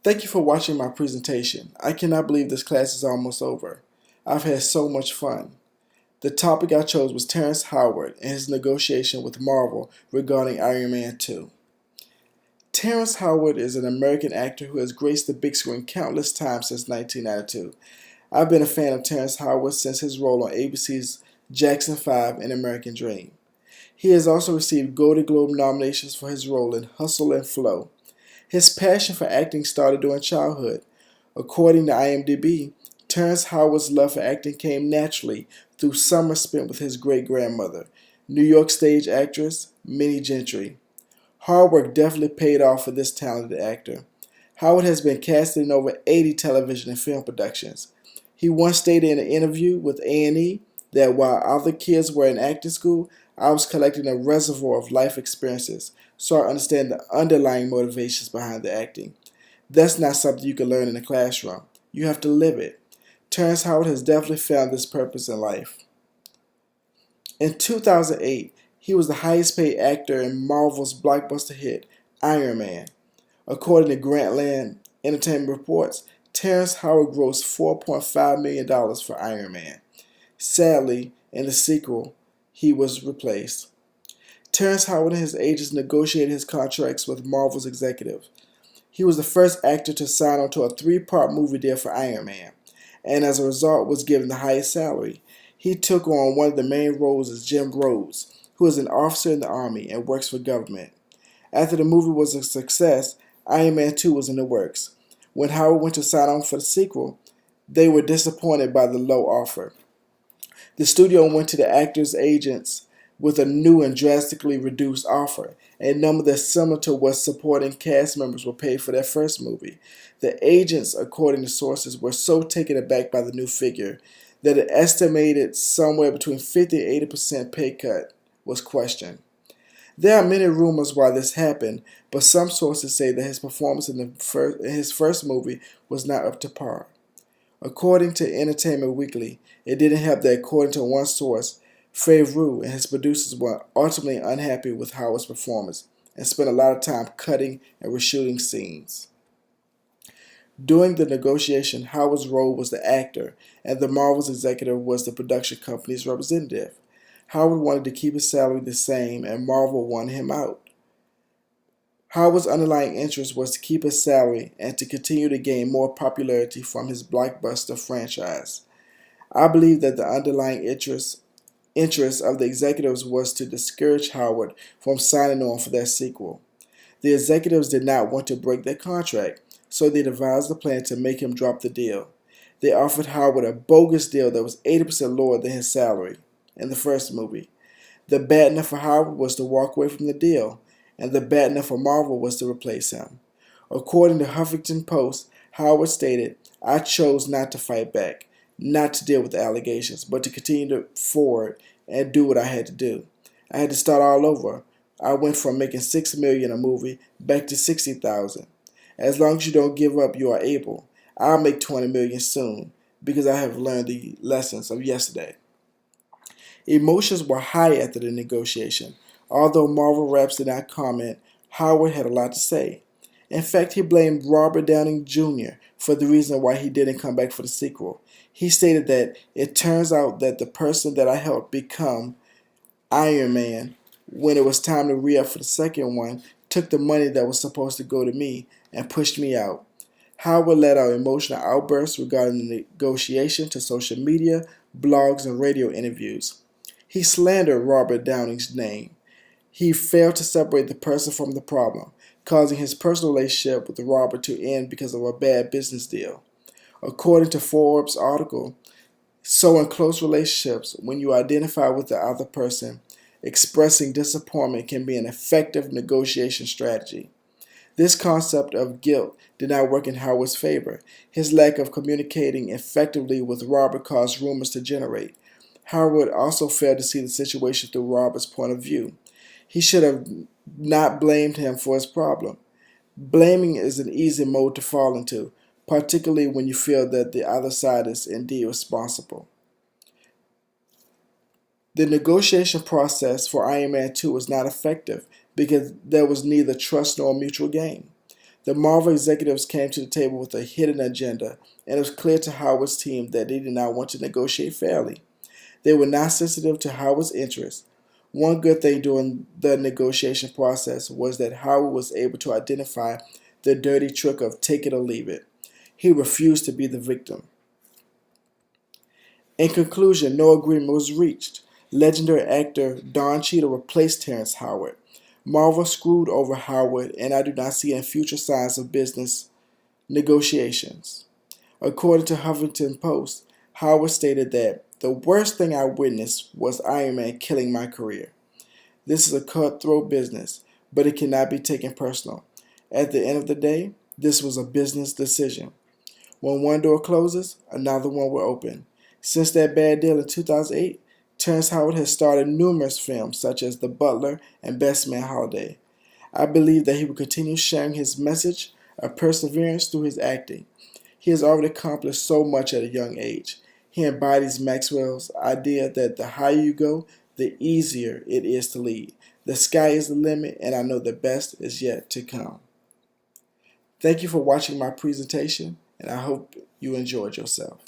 Thank you for watching my presentation. I cannot believe this class is almost over. I've had so much fun. The topic I chose was Terrence Howard and his negotiation with Marvel regarding Iron Man 2. Terrence Howard is an American actor who has graced the big screen countless times since 1992. I've been a fan of Terrence Howard since his role on ABC's Jackson 5 and American Dream. He has also received Golden Globe nominations for his role in Hustle and Flow. His passion for acting started during childhood. According to IMDb, Terrence Howard's love for acting came naturally through summers spent with his great-grandmother, New York stage actress Minnie Gentry. Hard work definitely paid off for this talented actor. Howard has been casted in over 80 television and film productions. He once stated in an interview with A&E that while other kids were in acting school, I was collecting a reservoir of life experiences, so I understand the underlying motivations behind the acting. That's not something you can learn in a classroom. You have to live it. Terrence Howard has definitely found this purpose in life. In 2008, he was the highest paid actor in Marvel's blockbuster hit, Iron Man. According to Grantland Entertainment Reports, Terrence Howard grossed $4.5 million for Iron Man. Sadly, in the sequel, he was replaced. Terrence Howard and his agents negotiated his contracts with Marvel's executives. He was the first actor to sign on to a 3-part movie deal for Iron Man, and as a result was given the highest salary. He took on one of the main roles as Jim Rhodes, who is an officer in the Army and works for government. After the movie was a success, Iron Man 2 was in the works. When Howard went to sign on for the sequel, they were disappointed by the low offer. The studio went to the actors' agents with a new and drastically reduced offer, a number that's similar to what supporting cast members were paid for their first movie. The agents, according to sources, were so taken aback by the new figure that an estimated somewhere between 50 and 80% pay cut was questioned. There are many rumors why this happened, but some sources say that his performance in his first movie was not up to par. According to Entertainment Weekly, it didn't help that according to one source, Favreau and his producers were ultimately unhappy with Howard's performance and spent a lot of time cutting and reshooting scenes. During the negotiation, Howard's role was the actor, and the Marvel's executive was the production company's representative. Howard wanted to keep his salary the same, and Marvel wanted him out. Howard's underlying interest was to keep his salary and to continue to gain more popularity from his blockbuster franchise. I believe that the underlying interest of the executives was to discourage Howard from signing on for that sequel. The executives did not want to break their contract, so they devised a plan to make him drop the deal. They offered Howard a bogus deal that was 80% lower than his salary in the first movie. The bad enough for Howard was to walk away from the deal, and the bad enough for Marvel was to replace him. According to Huffington Post, Howard stated, "I chose not to fight back, not to deal with the allegations, but to continue forward and do what I had to do. I had to start all over. I went from making $6 million a movie back to $60,000. As long as you don't give up, you are able. I'll make $20 million soon because I have learned the lessons of yesterday." Emotions were high after the negotiation. Although Marvel reps did not comment, Howard had a lot to say. In fact, he blamed Robert Downey Jr. for the reason why he didn't come back for the sequel. He stated that it turns out that the person that I helped become Iron Man when it was time to re-up for the second one took the money that was supposed to go to me and pushed me out. Howard let out emotional outbursts regarding the negotiation to social media, blogs, and radio interviews. He slandered Robert Downey's name. He failed to separate the person from the problem, causing his personal relationship with Robert to end because of a bad business deal. According to Forbes' article, so in close relationships, when you identify with the other person, expressing disappointment can be an effective negotiation strategy. This concept of guilt did not work in Howard's favor. His lack of communicating effectively with Robert caused rumors to generate. Howard also failed to see the situation through Robert's point of view. He should have not blamed him for his problem. Blaming is an easy mode to fall into, particularly when you feel that the other side is indeed responsible. The negotiation process for Iron Man 2 was not effective because there was neither trust nor mutual gain. The Marvel executives came to the table with a hidden agenda, and it was clear to Howard's team that they did not want to negotiate fairly. They were not sensitive to Howard's interests. One good thing during the negotiation process was that Howard was able to identify the dirty trick of take it or leave it. He refused to be the victim. In conclusion, no agreement was reached. Legendary actor Don Cheadle replaced Terrence Howard. Marvel screwed over Howard, and I do not see any future signs of business negotiations. According to Huffington Post, Howard stated that the worst thing I witnessed was Iron Man killing my career. This is a cutthroat business, but it cannot be taken personal. At the end of the day, this was a business decision. When one door closes, another one will open. Since that bad deal in 2008, Terrence Howard has starred in numerous films such as The Butler and Best Man Holiday. I believe that he will continue sharing his message of perseverance through his acting. He has already accomplished so much at a young age. He embodies Maxwell's idea that the higher you go, the easier it is to lead. The sky is the limit, and I know the best is yet to come. Thank you for watching my presentation, and I hope you enjoyed yourself.